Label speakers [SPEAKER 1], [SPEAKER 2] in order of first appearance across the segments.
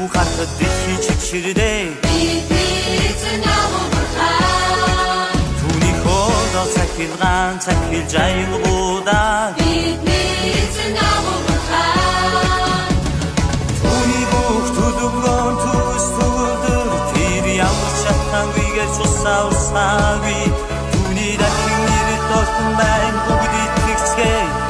[SPEAKER 1] 가득히 지칠대 돈이 커서 착일간 착일 자유보다 돈이 복 두둥건 투스투들 뒤리 아무샷한 위에 쫓아올 사위 돈이 닫힌 일을 떴던 날 고기디 틱스게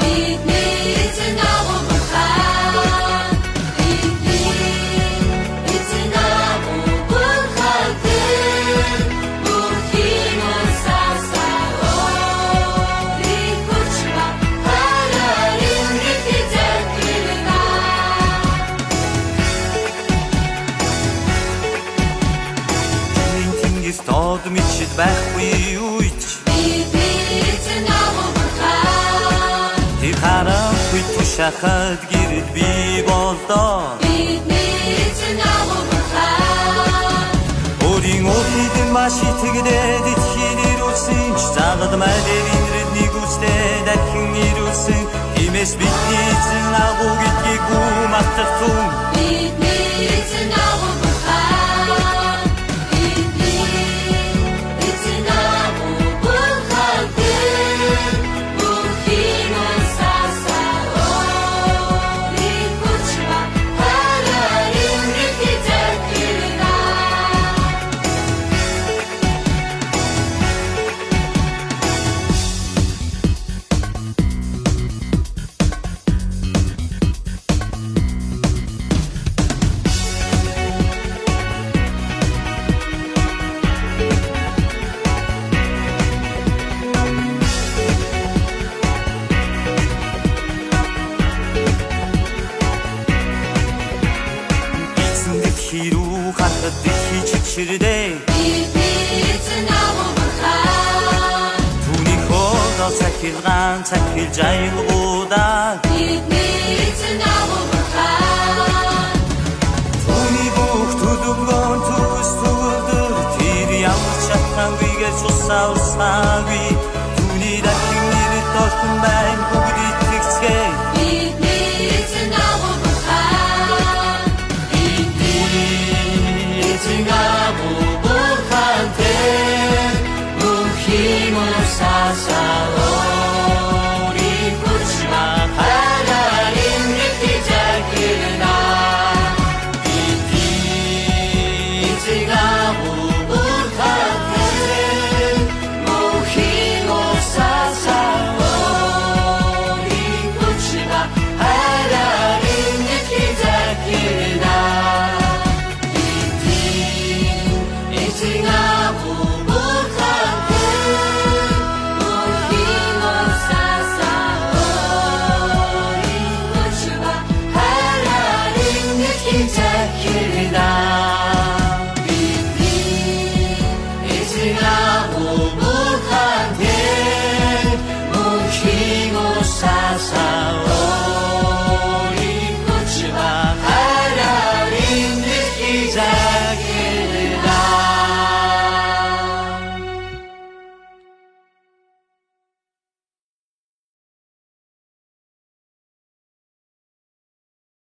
[SPEAKER 1] Stod michid байхгүй үйч Тэр харанхуй тушахад гэрэл би болдоо Өөрийн өөрийн маш итгэдээд итгэхийг ирүүлсэн Загад мэдэрийн нэг үстэй дахин ирүүлсэн Химээс бидний эзэн агуу гэдгийг гүматах түн Хирүү хатдагhi чичирдэ Түүний хоолой цахилгаан цахил жайлгуудаа Түүний бүх төлөвлөгөөн төс төгөлдөр Тэр ямар чатхан бигээр цусаа усаагүй Түүний дахин нэрт ортон байн бүгдийг тэгсгээ
[SPEAKER 2] Sing